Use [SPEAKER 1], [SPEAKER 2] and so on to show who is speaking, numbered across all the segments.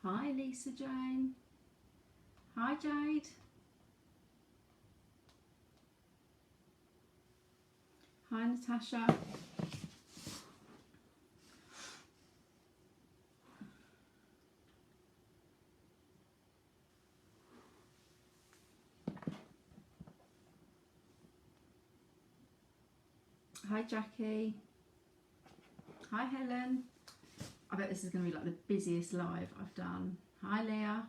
[SPEAKER 1] Hi Lisa Jane. Hi Jade. Hi Natasha. Hi Jackie. Hi Helen. I bet this is going to be like the busiest live I've done. Hi Leah.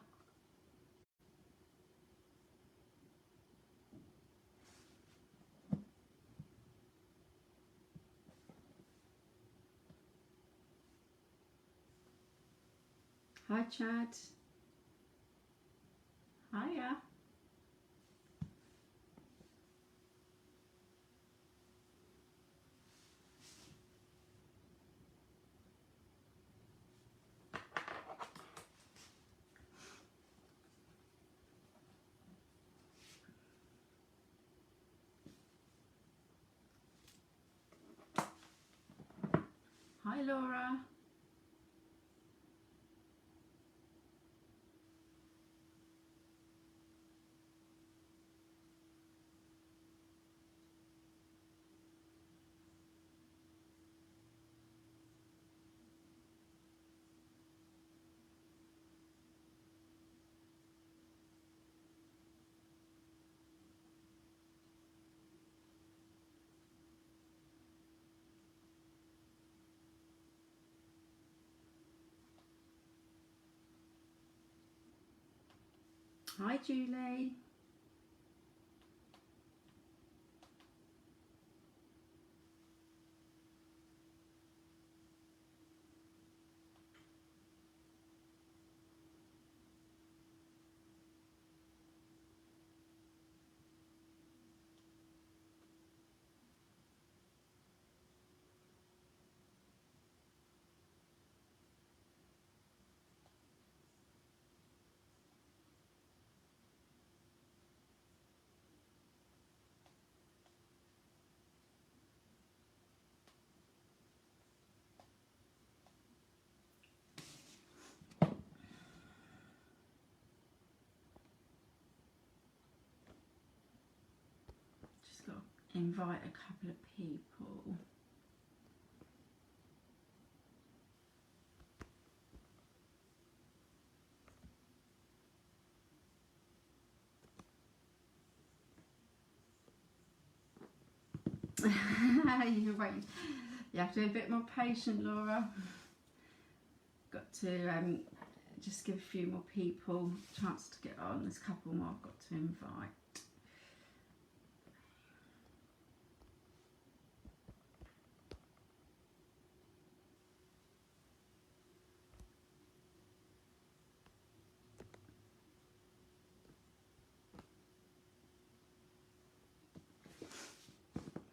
[SPEAKER 1] Hi Chad. Hiya. Hi Laura. Hi Julie. Just got to invite a couple of people. You wait. You have to be a bit more patient, Laura. Got to just give a few more people a chance to get on. There's a couple more I've got to invite.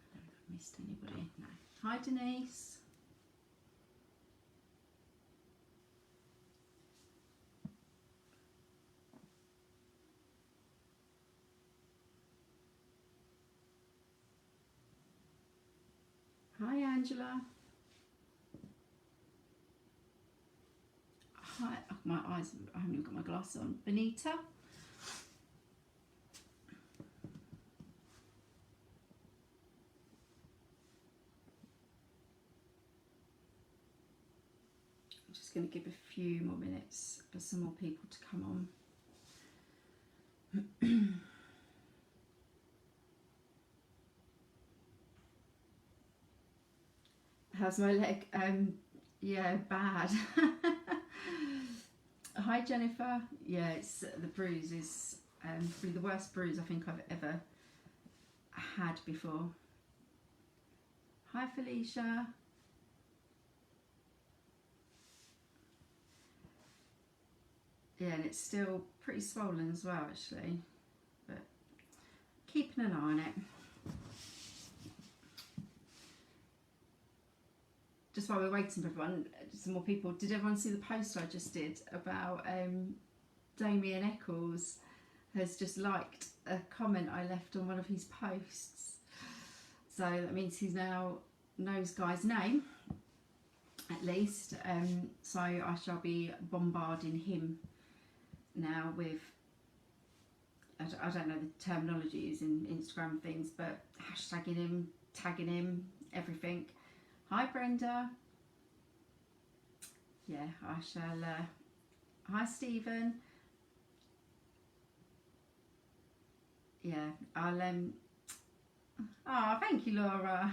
[SPEAKER 1] I don't know if I've missed anybody. No. Hi Denise. Hi Angela. Hi. Oh, my eyes. I haven't even got my glasses on. Benita. I'm just going to give a few more minutes for some more people to come on. How's my leg? Yeah, bad. Hi Jennifer. Yeah, it's the bruise is probably the worst bruise I think I've ever had before. Hi Felicia. Yeah, and it's still pretty swollen as well actually, but keeping an eye on it. Just while we're waiting for everyone, some more people. Did everyone see the post I just did about Damien Eccles has just liked a comment I left on one of his posts? So that means he now knows Guy's name at least. So I shall be bombarding him now with, I don't know the terminologies in Instagram things, but hashtagging him, tagging him, everything. Hi Brenda. Yeah, I shall. Hi Stephen. Yeah, I'll. Oh, thank you, Laura.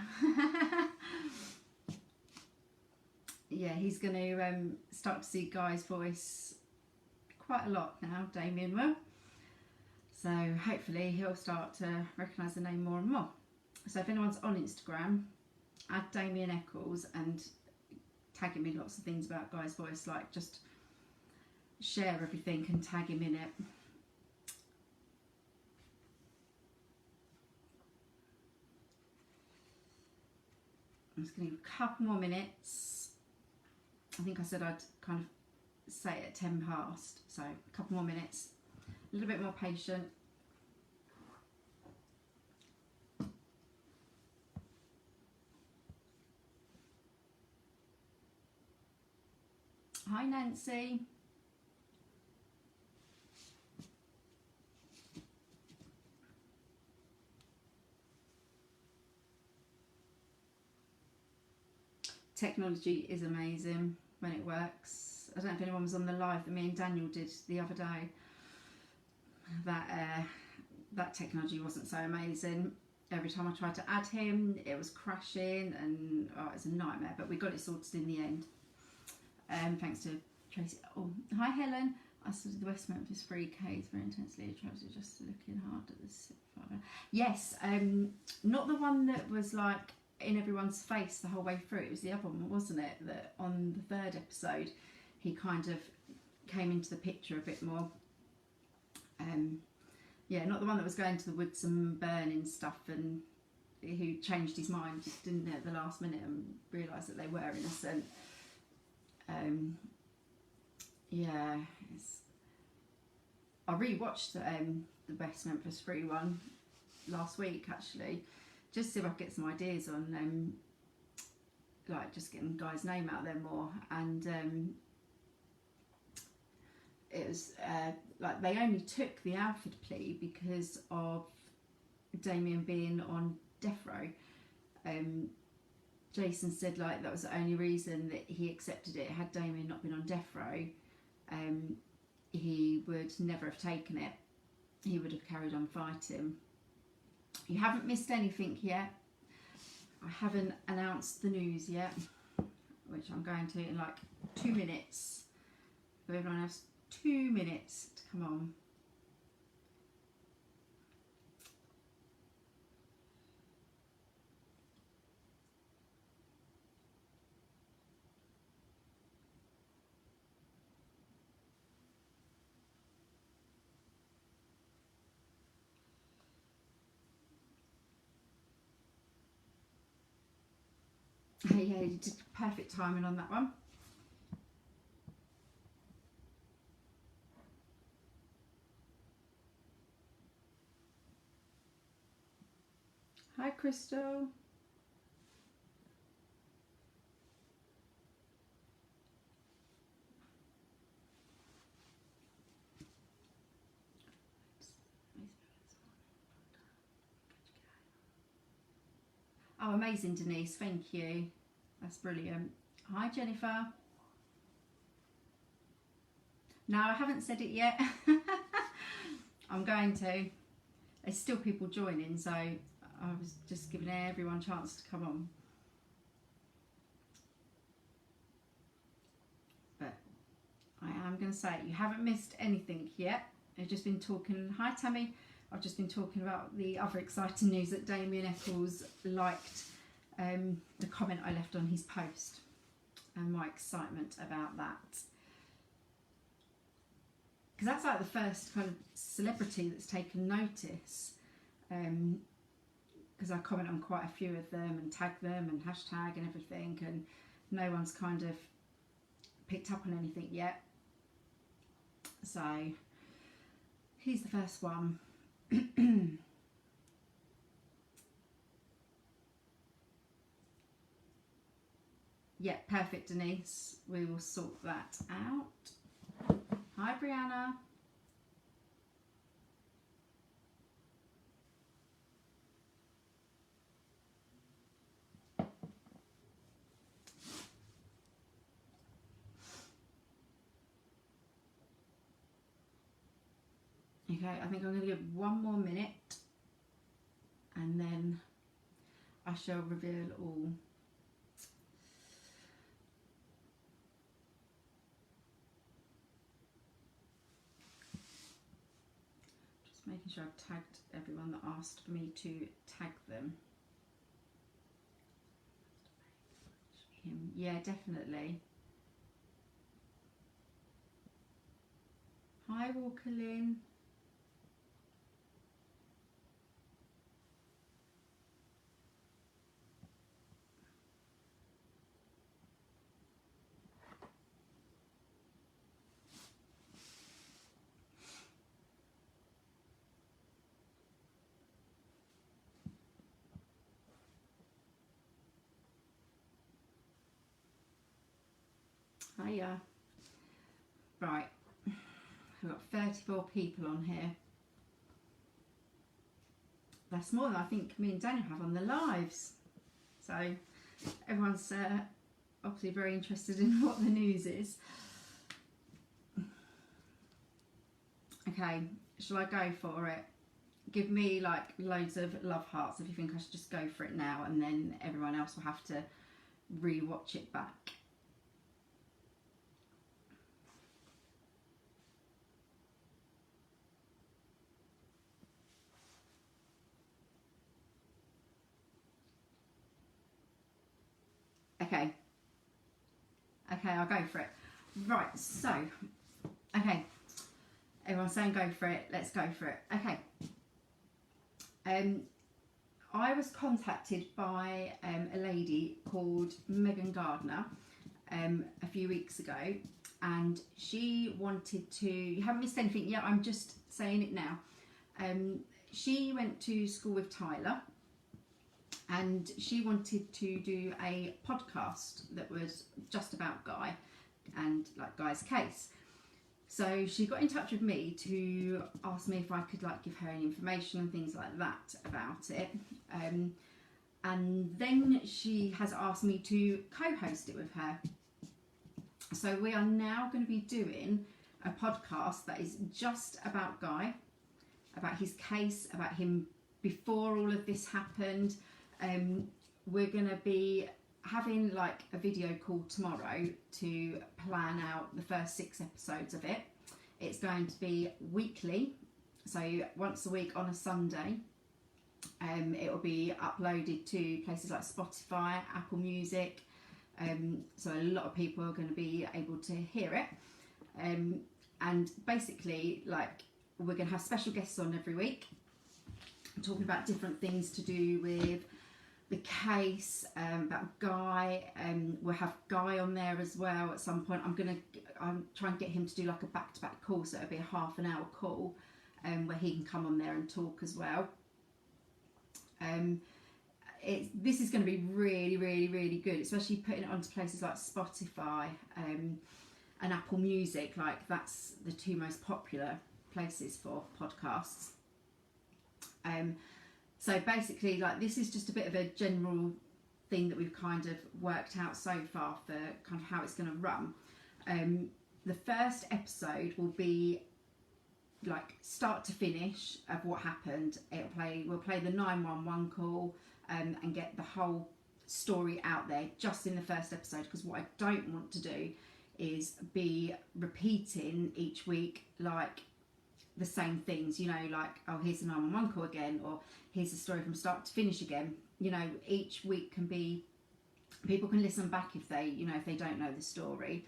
[SPEAKER 1] Yeah, he's going to start to see Guy's voice quite a lot now. Damien will. So hopefully he'll start to recognise the name more and more. So if anyone's on Instagram, add Damien Eccles and tag him in lots of things about Guy's voice, like just share everything and tag him in it. I'm just going to give a couple more minutes. I think I said I'd kind of say it at 10 past, so a couple more minutes, a little bit more patient. Hi Nancy. Technology is amazing when it works. I don't know if anyone was on the live that me and Daniel did the other day. That technology wasn't so amazing. Every time I tried to add him, it was crashing and it was a nightmare, but we got it sorted in the end. Thanks to Tracy. Oh, hi Helen. I studied the West Memphis 3Ks very intensely. I tried to just looking hard at this. Yes, not the one that was like in everyone's face the whole way through. It was the other one, wasn't it? That on the 3rd episode, he kind of came into the picture a bit more. Yeah, not the one that was going to the woods and burning stuff and who changed his mind, didn't it, at the last minute and realised that they were innocent. Yeah, I rewatched the West Memphis 3 one last week actually, just to see if I could get some ideas on like just getting the guy's name out there more, and it was like they only took the Alfred plea because of Damien being on death row. Jason said like that was the only reason that he accepted it. Had Damien not been on death row, he would never have taken it. He would have carried on fighting. You haven't missed anything yet. I haven't announced the news yet, which I'm going to in like 2 minutes. So everyone has 2 minutes to come on. Yeah, you did perfect timing on that one. Hi, Crystal. Oh, amazing, Denise. Thank you. That's brilliant. Hi, Jennifer. No, I haven't said it yet. I'm going to. There's still people joining, so I was just giving everyone a chance to come on. But I am going to say it. You haven't missed anything yet. I've just been talking. Hi, Tammy. I've just been talking about the other exciting news that Damien Eccles liked the comment I left on his post and my excitement about that. Because that's like the first kind of celebrity that's taken notice. Because I comment on quite a few of them and tag them and hashtag and everything, and no one's kind of picked up on anything yet. So he's the first one. Yeah, perfect, Denise. We will sort that out. Hi, Brianna. Okay, I think I'm going to give 1 more minute and then I shall reveal all. Just making sure I've tagged everyone that asked me to tag them. Yeah, definitely. Hi, Walker Lynn. Hiya. Right, we've got 34 people on here. That's more than I think me and Daniel have on the lives. So everyone's obviously very interested in what the news is. Okay, shall I go for it? Give me like loads of love hearts if you think I should just go for it now, and then everyone else will have to re-watch it back. Okay. Okay, I'll go for it. Right, so, okay. Everyone's saying go for it. Let's go for it. Okay. I was contacted by a lady called Megan Gardner a few weeks ago, and she wanted to. You haven't missed anything yet. I'm just saying it now. She went to school with Tyler, and she wanted to do a podcast that was just about Guy and like Guy's case. So she got in touch with me to ask me if I could like give her any information and things like that about it. And then she has asked me to co-host it with her. So we are now going to be doing a podcast that is just about Guy, about his case, about him before all of this happened. We're going to be having like a video call tomorrow to plan out the first 6 episodes of it. It's going to be weekly, so once a week on a Sunday. It will be uploaded to places like Spotify, Apple Music, so a lot of people are going to be able to hear it. And basically, like, we're going to have special guests on every week talking about different things to do with the case, about Guy. We'll have Guy on there as well at some point. I'm trying to get him to do like a back-to-back call, so it'll be a half an hour call where he can come on there and talk as well. This is going to be really, really, really good, especially putting it onto places like Spotify and Apple Music. Like, that's the 2 most popular places for podcasts. So basically, like, this is just a bit of a general thing that we've kind of worked out so far for kind of how it's going to run. The first episode will be like start to finish of what happened. We'll play the 911 call and get the whole story out there just in the first episode, because what I don't want to do is be repeating each week like the same things, you know, like, oh, here's the 911 call again, or here's the story from start to finish again. You know, each week can be, people can listen back if they, you know, if they don't know the story.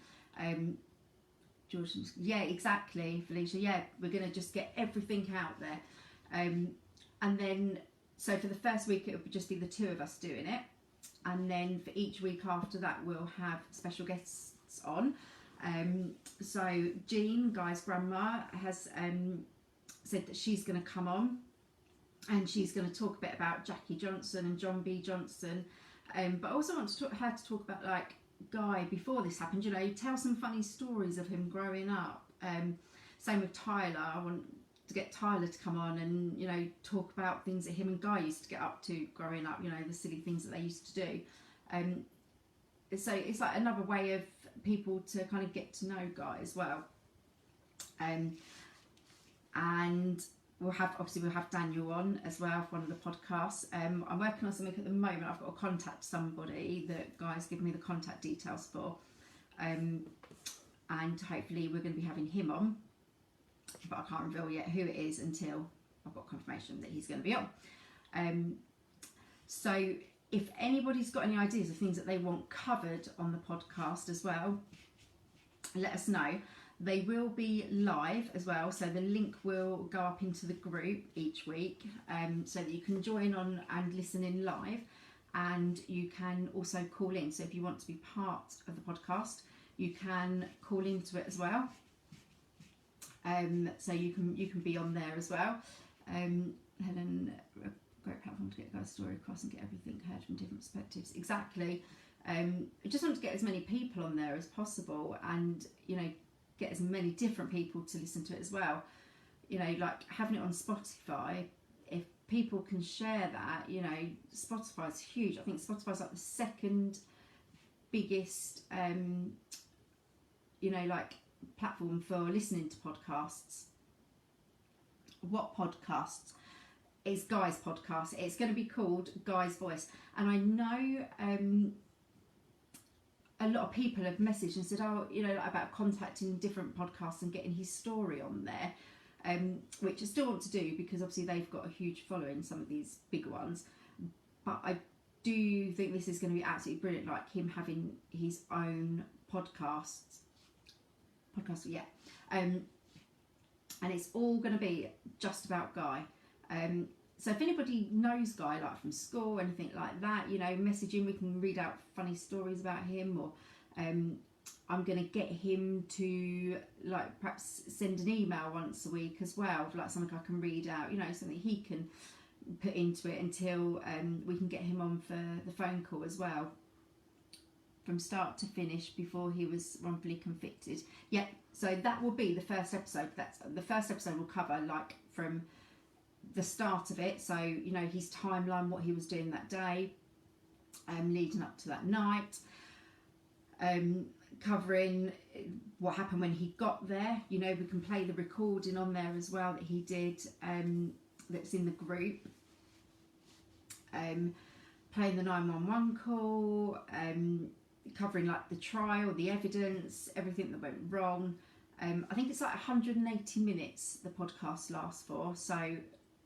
[SPEAKER 1] George, yeah, exactly, Felicia. Yeah, we're going to just get everything out there. And then, so for the first week, it will just be the 2 of us doing it. And then for each week after that, we'll have special guests on. So Jean, Guy's grandma, has said that she's going to come on, and she's going to talk a bit about Jackie Johnson and John B. Johnson. But I also want her to talk about like Guy before this happened, you know, tell some funny stories of him growing up. Same with Tyler. I want to get Tyler to come on and, you know, talk about things that him and Guy used to get up to growing up, you know, the silly things that they used to do. So it's like another way of people to kind of get to know Guy as well. And we'll have Daniel on as well for one of the podcasts. I'm working on something at the moment. I've got to contact somebody that Guy's given me the contact details for. And hopefully we're going to be having him on. But I can't reveal yet who it is until I've got confirmation that he's going to be on. So if anybody's got any ideas of things that they want covered on the podcast as well, let us know. They will be live as well, so the link will go up into the group each week, so that you can join on and listen in live, and you can also call in. So if you want to be part of the podcast, you can call into it as well. So you can be on there as well. Helen, a great platform to get Guy's story across and get everything heard from different perspectives. Exactly. I just want to get as many people on there as possible, and, you know, get as many different people to listen to it as well. You know, like having it on Spotify, if people can share that, you know, Spotify's huge. I think Spotify's like the second biggest, you know, like platform for listening to podcasts. What podcasts? It's Guy's podcast. It's going to be called Guy's Voice. And I know a lot of people have messaged and said, oh, you know, about contacting different podcasts and getting his story on there, which I still want to do because obviously they've got a huge following, some of these bigger ones. But I do think this is going to be absolutely brilliant, like him having his own podcast, yeah. And it's all going to be just about Guy. So if anybody knows Guy, like from school, anything like that, you know, message him. We can read out funny stories about him, or I'm going to get him to, like, perhaps send an email once a week as well, like something I can read out, you know, something he can put into it until we can get him on for the phone call as well, from start to finish, before he was wrongfully convicted. Yeah, so that will be the first episode. That's the first episode will cover, like, from the start of it, so, you know, his timeline, what he was doing that day, leading up to that night, covering what happened when he got there. You know, we can play the recording on there as well that he did, that's in the group, playing the 911 call, covering, like, the trial, the evidence, everything that went wrong. I think it's like 180 minutes the podcast lasts for, so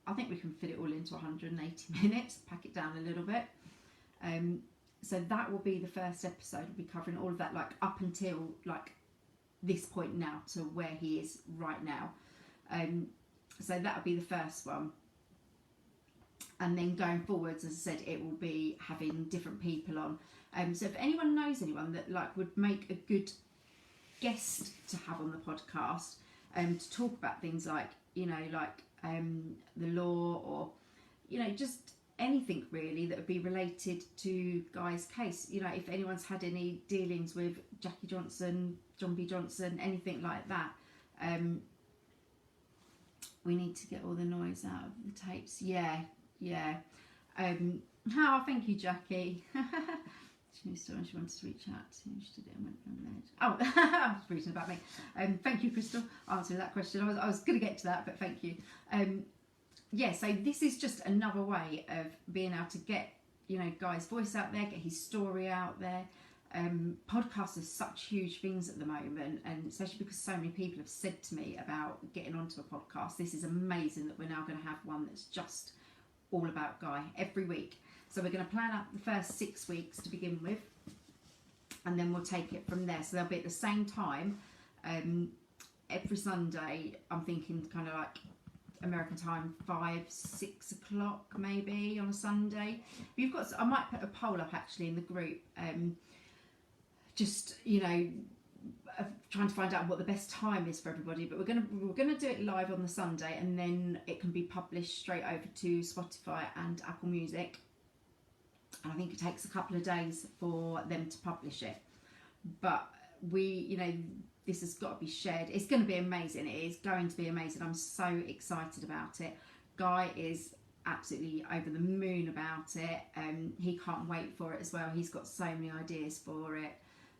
[SPEAKER 1] I think we can fit it all into 180 minutes, pack it down a little bit. So that will be the first episode. We'll be covering all of that, like, up until, like, this point now to where he is right now. So that'll be the first one. And then going forwards, as I said, it will be having different people on. So if anyone knows anyone that, like, would make a good guest to have on the podcast, to talk about things like, you know, like, the law, or, you know, just anything really that would be related to Guy's case. You know, if anyone's had any dealings with Jackie Johnson, John B. Johnson, anything like that, we need to get all the noise out of the tapes. Yeah. Oh, thank you, Jackie. She knew someone she wanted to reach out to. She did it and went from there. Oh, I was reading about me. Thank you, Crystal. Answering that question. I was going to get to that, but thank you. Yeah, so this is just another way of being able to get, you know, Guy's voice out there, get his story out there. Podcasts are such huge things at the moment, and especially because so many people have said to me about getting onto a podcast. This is amazing that we're now going to have one that's just all about Guy every week. So we're going to plan out the first 6 weeks to begin with, and then we'll take it from there. So they'll be at the same time every Sunday. I'm thinking kind of like American time, 5-6 o'clock maybe on a Sunday. You've got, I might put a poll up actually in the group, just, you know, trying to find out what the best time is for everybody. But we're gonna do it live on the Sunday, and then it can be published straight over to Spotify and Apple Music. And I think it takes a couple of days for them to publish it. but this has got to be shared. It's going to be amazing. It is going to be amazing. I'm so excited about it. Guy is absolutely over the moon about it. He can't wait for it as well. He's got so many ideas for it,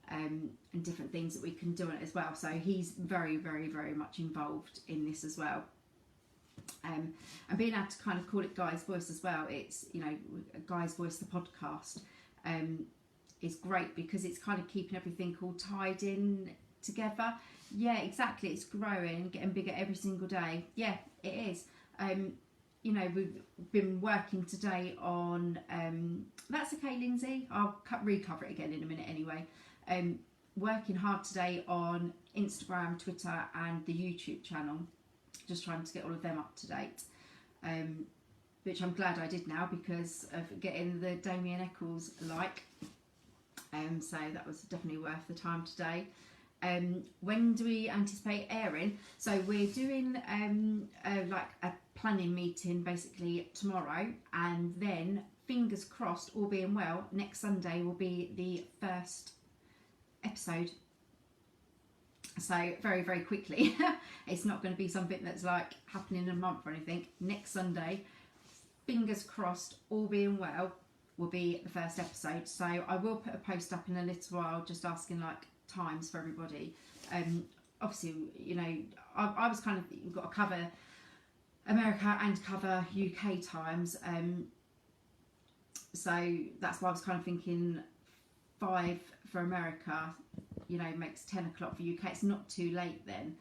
[SPEAKER 1] and different things that we can do on it as well. So he's very, very, very much involved in this as well. And being able to kind of call it Guy's Voice as well, it's, Guy's Voice, the podcast, is great because it's kind of keeping everything all tied in together. Yeah, exactly. It's growing and getting bigger every single day. Yeah, it is. We've been working today on, that's okay, Lindsay. I'll recover it again in a minute anyway. Working hard today on Instagram, Twitter and the YouTube channel. Just trying to get all of them up to date. Which I'm glad I did now because of getting the Damien Eccles like. So that was definitely worth the time today. When do we anticipate airing? So we're doing like a planning meeting basically tomorrow, and then fingers crossed, all being well, next Sunday will be the first episode. So very, very quickly. It's not going to be something that's like happening in a month or anything. Next Sunday, fingers crossed, all being well, will be the first episode. So I will put a post up in a little while just asking like times for everybody. Obviously, I was kind of got to cover America and cover UK times. So that's why I was kind of thinking 5 for America, makes 10 o'clock for UK. It's not too late then.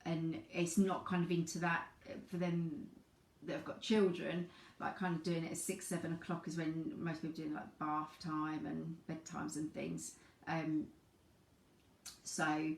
[SPEAKER 1] And it's not kind of into that for them that have got children, like kind of doing it at 6, 7 o'clock is when most people are doing like bath time and bedtimes and things. So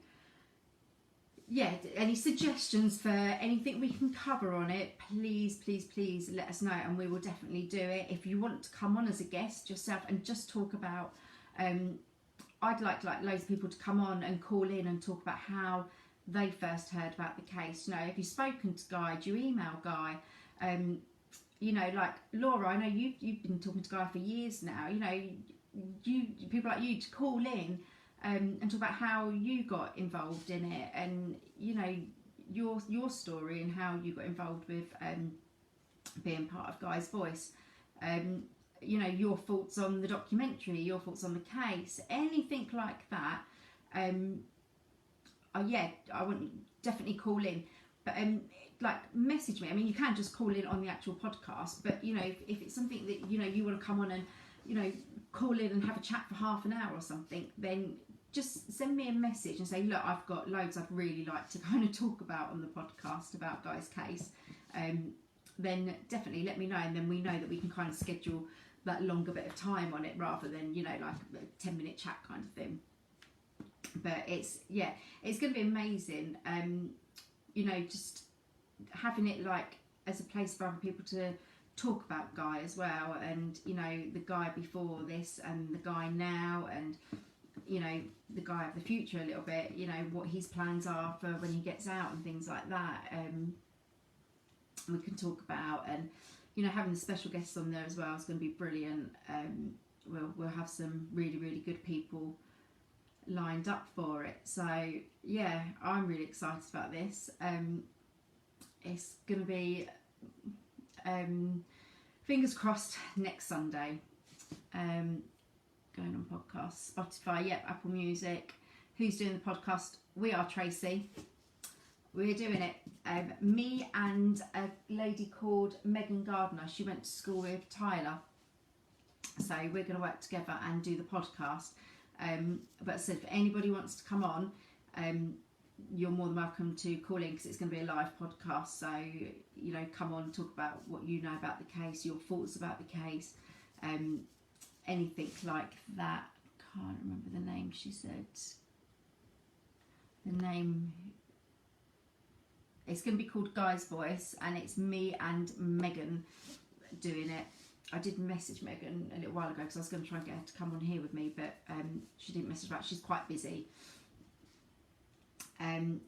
[SPEAKER 1] yeah, any suggestions for anything we can cover on it, please, please, please let us know and we will definitely do it. If you want to come on as a guest yourself and just talk about, I'd like loads of people to come on and call in and talk about how they first heard about the case. Have you spoken to Guy? Do you email Guy? Like Laura, I know you've been talking to Guy for years now. People like you to call in and talk about how you got involved in it, and your story and how you got involved with being part of Guy's Voice. Your thoughts on the documentary, your thoughts on the case, anything like that. Yeah, I want definitely call in, but message me. I mean, you can just call in on the actual podcast, but if it's something that you want to come on and call in and have a chat for half an hour or something, then just send me a message and say, look, I've got loads I'd really like to kind of talk about on the podcast about Guy's case. Then definitely let me know, and then we know that we can kind of schedule that longer bit of time on it rather than like a 10-minute chat kind of thing. But it's going to be amazing. Just having it like as a place for other people to talk about Guy as well, and the Guy before this and the Guy now, and the Guy of the future a little bit, what his plans are for when he gets out and things like that. We can talk about, and having the special guests on there as well is going to be brilliant. We'll have some really, really good people lined up for it. So yeah, I'm really excited about this. It's going to be fingers crossed next Sunday. Going on podcasts, Spotify, yep, Apple Music. Who's doing the podcast? We are, Tracy. We're doing it. Me and a lady called Megan Gardner. She went to school with Tyler. So we're going to work together and do the podcast. But as I said, if anybody wants to come on, you're more than welcome to call in, because it's going to be a live podcast. So, come on, talk about what you know about the case, your thoughts about the case, anything like that. Can't remember the name she said. The name, it's going to be called Guy's Voice, and it's me and Megan doing it. I did message Megan a little while ago because I was going to try and get her to come on here with me, but she didn't message back. She's quite busy.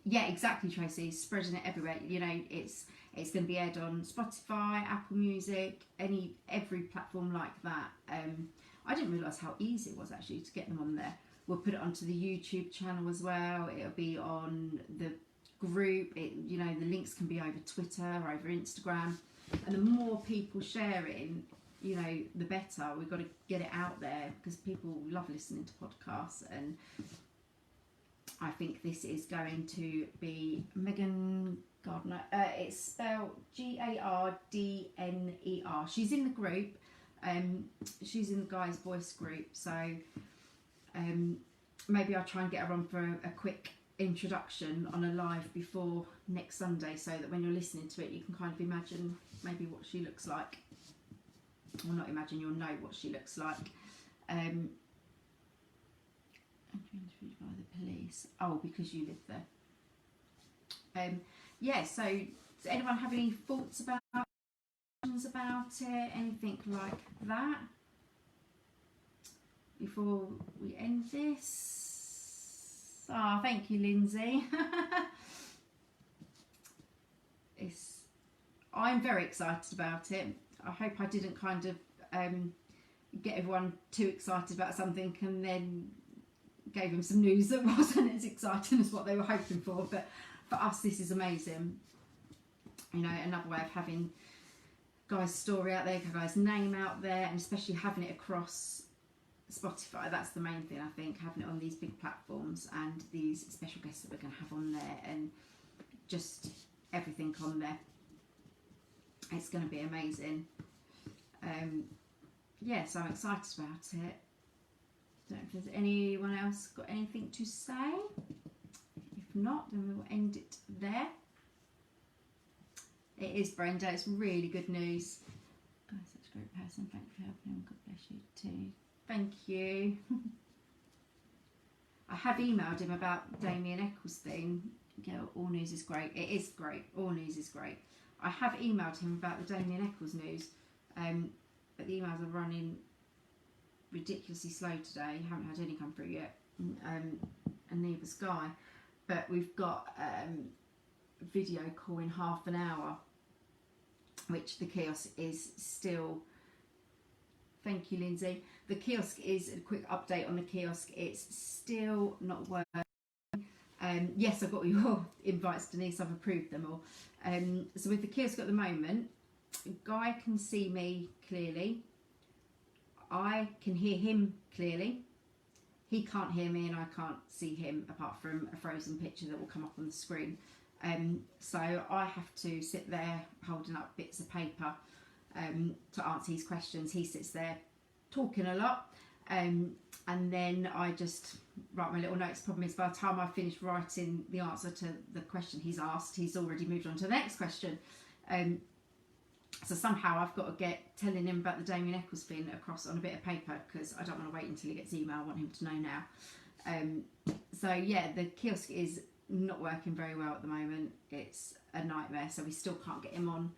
[SPEAKER 1] Yeah, exactly, Tracy. Spreading it everywhere. It's going to be aired on Spotify, Apple Music, every platform like that. I didn't realise how easy it was actually to get them on there. We'll put it onto the YouTube channel as well. It'll be on the group. You know, the links can be over Twitter, over Instagram, and the more people sharing, you know, the better. We've got to get it out there because people love listening to podcasts, and I think this is going to be Megan Gardner. It's spelled Gardner. She's in the group. She's in the Guys Voice group, so maybe I'll try and get her on for a quick introduction on a live before next Sunday, so that when you're listening to it you can kind of imagine maybe what she looks like, or not imagine, you'll know what she looks like. Interviewed by the police. Oh, because you live there. Yeah, so does anyone have any thoughts about it, anything like that before we end this? Oh, thank you, Lindsay. I'm very excited about it. I hope I didn't kind of get everyone too excited about something and then gave them some news that wasn't as exciting as what they were hoping for. But for us, this is amazing. You know, another way of having Guy's story out there, Guy's name out there, and especially having it across Spotify. That's the main thing, I think, having it on these big platforms and these special guests that we're going to have on there, and just everything on there. It's going to be amazing. Yeah, so I'm excited about it. Don't know if there's anyone else got anything to say. If not, then we will end it there. It is Brenda. It's really good news. Guy's such a great person. Thank you for helping him. God bless you too. Thank you. I have emailed him about Damien Eccles thing. Yeah, all news is great. It is great. All news is great. I have emailed him about the Damien Eccles news, but the emails are running ridiculously slow today. Haven't had any come through yet, and neither's Guy. But we've got video call in half an hour, which the kiosk is still. Thank you, Lindsay. The kiosk is a quick update on the kiosk. It's still not working. Yes, I've got your invites, Denise. I've approved them all. So with the kiosk at the moment, Guy can see me clearly. I can hear him clearly. He can't hear me and I can't see him, apart from a frozen picture that will come up on the screen. So I have to sit there holding up bits of paper to answer his questions. He sits there talking a lot, and then I just write my little notes. Problem is, by the time I finish writing the answer to the question he's asked, he's already moved on to the next question. So somehow I've got to get telling him about the Damien Eccles thing across on a bit of paper, because I don't want to wait until he gets email. I want him to know now. So yeah, the kiosk is not working very well at the moment. It's a nightmare, so we still can't get him on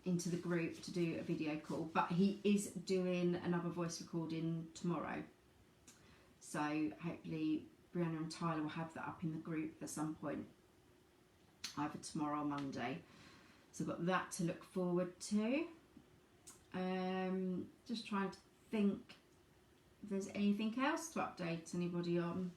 [SPEAKER 1] into the group to do a video call, but he is doing another voice recording tomorrow, so hopefully Brianna and Tyler will have that up in the group at some point, either tomorrow or Monday. So I've got that to look forward to. Just trying to think if there's anything else to update anybody on.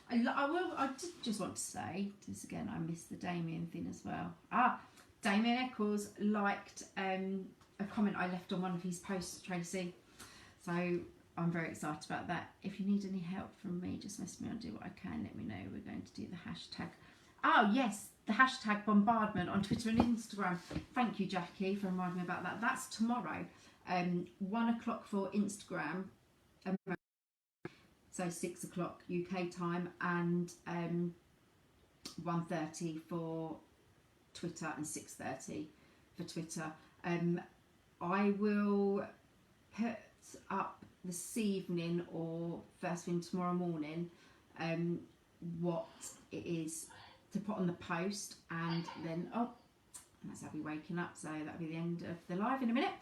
[SPEAKER 1] I did just want to say this again. I missed the Damien thing as well. Damien Eccles liked a comment I left on one of his posts, Tracy. So I'm very excited about that. If you need any help from me, just message me. I'll do what I can. Let me know. We're going to do the hashtag. Oh yes, the hashtag bombardment on Twitter and Instagram. Thank you, Jackie, for reminding me about that. That's tomorrow, 1 o'clock for Instagram. So 6 o'clock UK time, and 1:30 for Twitter and 6:30 for Twitter. I will put up this evening or first thing tomorrow morning what it is to put on the post, and then that's Abby waking up, so that'll be the end of the live in a minute.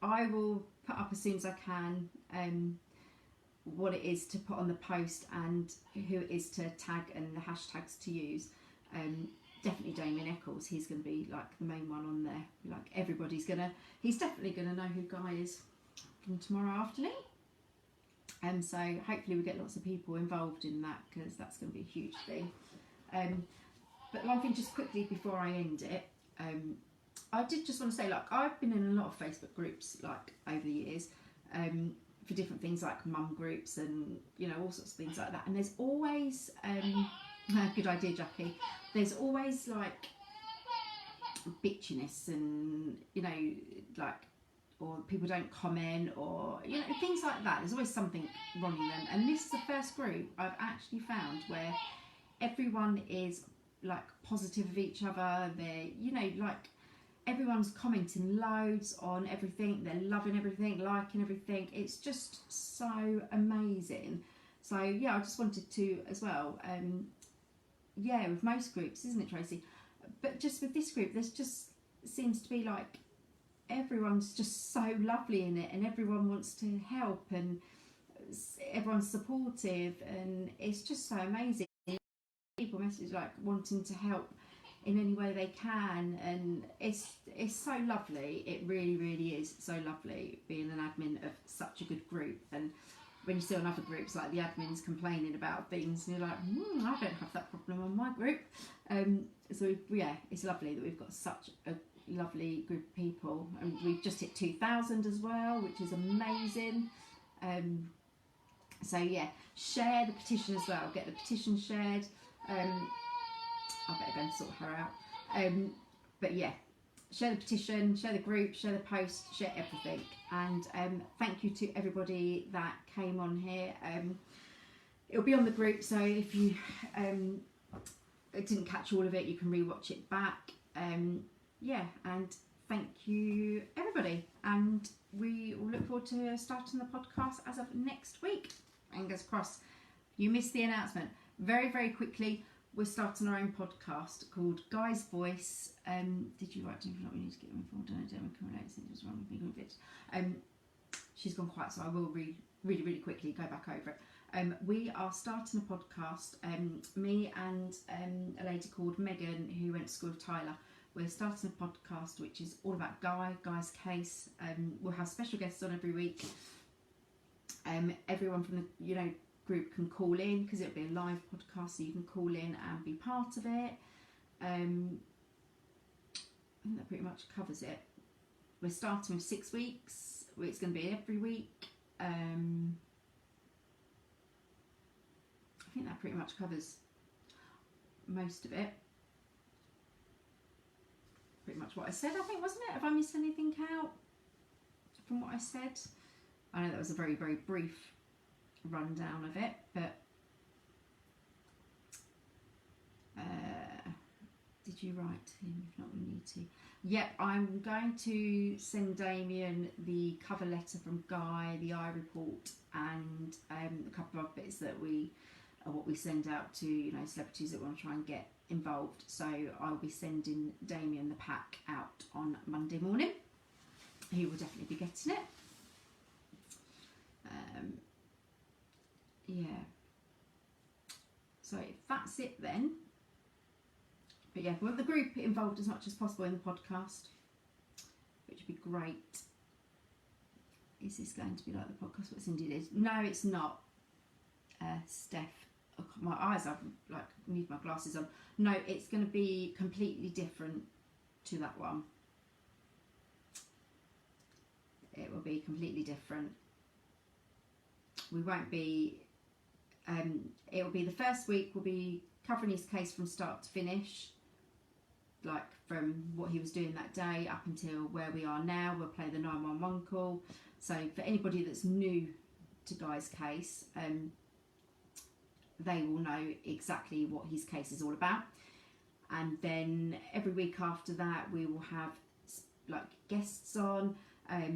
[SPEAKER 1] I will put up as soon as I can what it is to put on the post and who it is to tag and the hashtags to use. definitely Damien Eccles. He's going to be like the main one on there. Like he's definitely going to know who Guy is from tomorrow afternoon. And so hopefully we get lots of people involved in that, because that's going to be a huge thing. But one thing just quickly before I end it, I did just want to say, like, I've been in a lot of Facebook groups like over the years, for different things like mum groups and, you know, all sorts of things like that. And there's always, good idea, Jackie, there's always like bitchiness and, you know, like, or people don't comment, or, you know, things like that. There's always something wrong in them. And this is the first group I've actually found where everyone is like positive of each other. They're, you know, like, everyone's commenting loads on everything. They're loving everything, liking everything. It's just so amazing. So yeah, I just wanted to as well, yeah, with most groups, isn't it, Tracy? But just with this group, there's just seems to be like everyone's just so lovely in it, and everyone wants to help, and everyone's supportive, and it's just so amazing. People message like wanting to help in any way they can, and it's so lovely. It really, really is so lovely being an admin of such a good group. And when you see on other groups, like the admins complaining about things, and you're like, I don't have that problem on my group. So yeah, it's lovely that we've got such a lovely group of people, and we've just hit 2,000 as well, which is amazing. So yeah, share the petition as well. Get the petition shared. I better go and sort her out. But yeah, share the petition, share the group, share the post, share everything. And thank you to everybody that came on here. It'll be on the group, so if you didn't catch all of it, you can rewatch it back. Yeah, and thank you everybody. And we will look forward to starting the podcast as of next week. Fingers crossed. You missed the announcement. Very, very quickly, we're starting our own podcast called Guy's Voice. Did you write down what we need to get informed? I don't know, what's wrong with me, bitch. She's gone quiet, so I will read really quickly, go back over it. We are starting a podcast, me and a lady called Megan, who went to school with Tyler. We're starting a podcast which is all about Guy's case. We'll have special guests on every week. Everyone from the group can call in, because it'll be a live podcast, so you can call in and be part of it. I think that pretty much covers it. We're starting with 6 weeks. It's going to be every week. I think that pretty much covers most of it. Pretty much what I said, I think, wasn't it? Have I missed anything out from what I said? I know that was a very, very brief rundown of it, but did you write to him? If not, we need to. Yep, I'm going to send Damien the cover letter from Guy, the eye report, and a couple of bits that what we send out to celebrities that want to try and get involved. So I'll be sending Damien the pack out on Monday morning. He will definitely be getting it. Yeah, so that's it then. But yeah, we want the group involved as much as possible in the podcast, which would be great. Is this going to be like the podcast what Cindy did? No, it's not. Steph, my eyes, I've need my glasses on. No, it's going to be completely different to that one. It will be completely different. We won't be, it will be the first week, we'll be covering his case from start to finish, like from what he was doing that day up until where we are now. We'll play the 911 call. So for anybody that's new to Guy's case, they will know exactly what his case is all about. And then every week after that, we will have guests on. I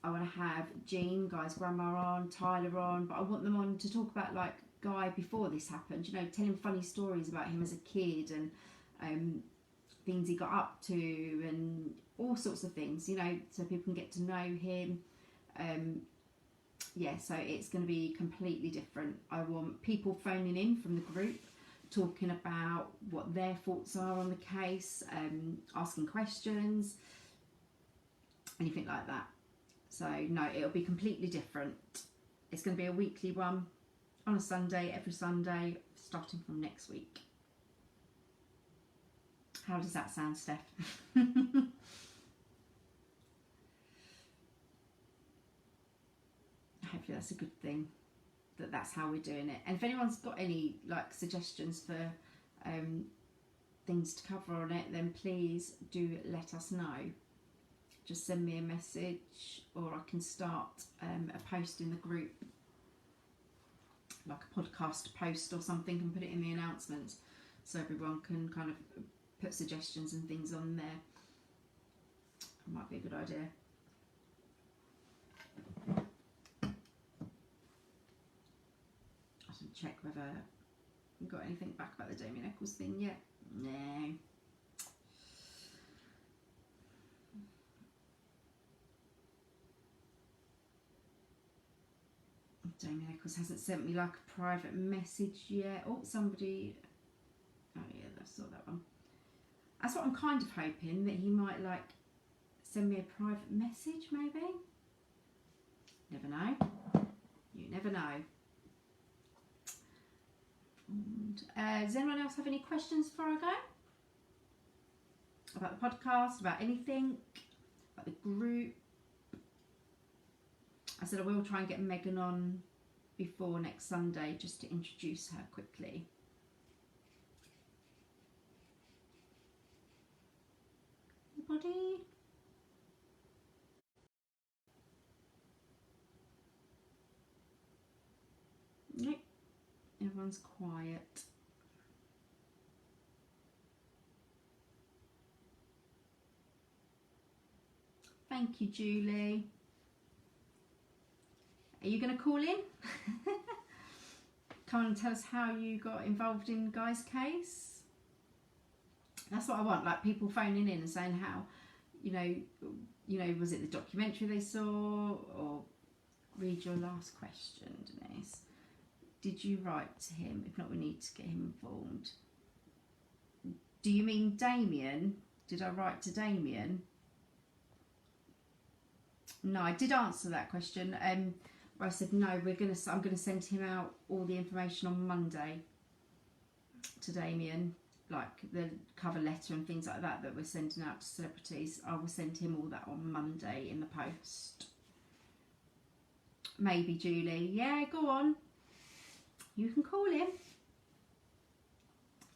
[SPEAKER 1] want to have Jean, Guy's grandma, on, Tyler on, but I want them on to talk about Guy before this happened, telling funny stories about him as a kid, and things he got up to, and all sorts of things, so people can get to know him. Yeah, so it's going to be completely different. I want people phoning in from the group talking about what their thoughts are on the case, asking questions, anything like that. So no, it'll be completely different. It's going to be a weekly one on a Sunday, every Sunday, starting from next week. How does that sound, Steph? Hopefully that's a good thing, that's how we're doing it. And if anyone's got any like suggestions for things to cover on it, then please do let us know. Just send me a message, or I can start a post in the group, like a podcast post or something, and put it in the announcements so everyone can kind of put suggestions and things on there. It might be a good idea. I should check whether we've got anything back about the Damien Eccles thing yet. No. Damien Eccles hasn't sent me like a private message yet. Oh, somebody. Oh yeah, I saw that one. That's what I'm kind of hoping, that he might like send me a private message, maybe. Never know. You never know. And, does anyone else have any questions before I go? About the podcast, about anything, about the group? I said I will try and get Megan on before next Sunday, just to introduce her quickly. Anybody? Nope. Everyone's quiet. Thank you, Julie. Are you going to call in? Come on and tell us how you got involved in Guy's case. That's what I want, like people phoning in and saying how, you know, was it the documentary they saw, or read your last question, Denise. Did you write to him? If not, we need to get him informed. Do you mean Damien? Did I write to Damien? No, I did answer that question. Where I said no, I'm going to send him out all the information on Monday to Damien, like the cover letter and things like that we're sending out to celebrities. I will send him all that on Monday in the post. Maybe, Julie. Yeah, go on. You can call in.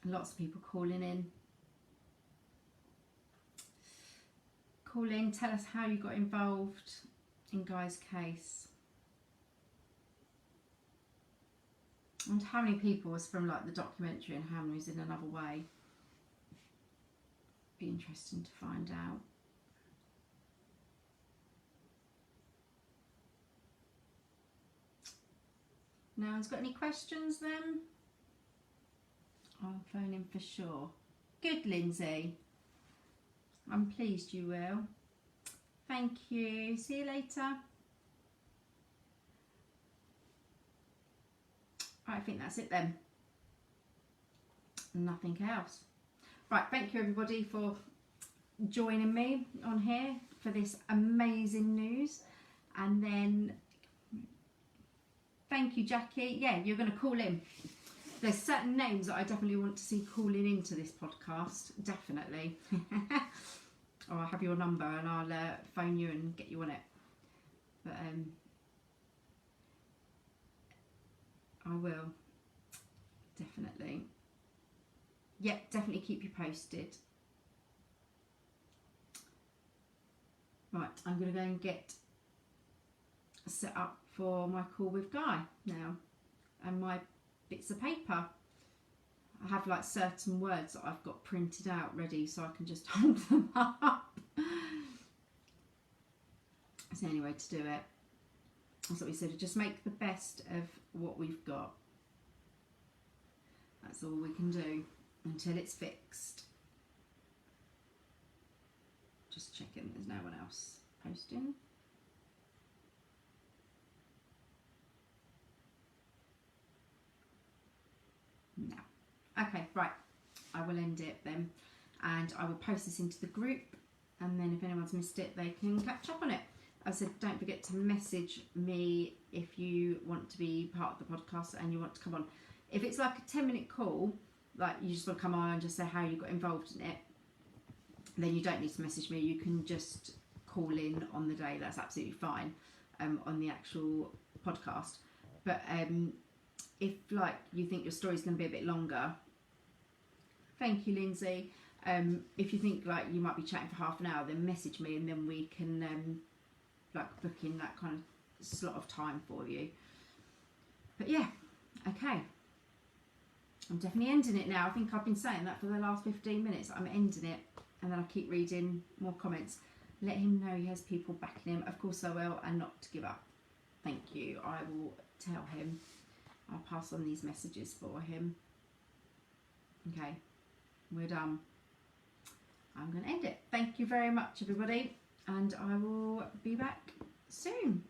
[SPEAKER 1] Lots of people calling in. Call in, tell us how you got involved in Guy's case. And how many people was from like the documentary and how many was in another way. Be interesting to find out. No one's got any questions then? I'll phone in for sure. Good, Lindsay. I'm pleased you will. Thank you. See you later. I think that's it then. Nothing else. Right, thank you everybody for joining me on here for this amazing news. And then thank you, Jackie. Yeah, you're going to call in. There's certain names that I definitely want to see calling into this podcast. Definitely. Or I'll have your number and I'll phone you and get you on it. But I will. Definitely. Yep, definitely keep you posted. Right, I'm going to go and get set up for my call with Guy now. And my bits of paper. I have like certain words that I've got printed out ready so I can just hold them up. It's the only way to do it. That's what we said, just make the best of what we've got. That's all we can do until it's fixed. Just checking there's no one else posting. No. Okay, right. I will end it then, and I will post this into the group, and then if anyone's missed it, they can catch up on it. As I said, don't forget to message me if you want to be part of the podcast and you want to come on. If it's like a 10-minute call, like you just want to come on and just say how you got involved in it, then you don't need to message me. You can just call in on the day. That's absolutely fine on the actual podcast. But if like you think your story's going to be a bit longer, thank you, Lindsay. If you think like you might be chatting for half an hour, then message me and then we can like book in that kind of slot of time for you. But yeah, okay. I'm definitely ending it now. I think I've been saying that for the last 15 minutes. I'm ending it, and then I keep reading more comments. Let him know he has people backing him. Of course I will, and not to give up. Thank you. I will tell him. I'll pass on these messages for him. Okay, we're done. I'm going to end it. Thank you very much, everybody, and I will be back soon.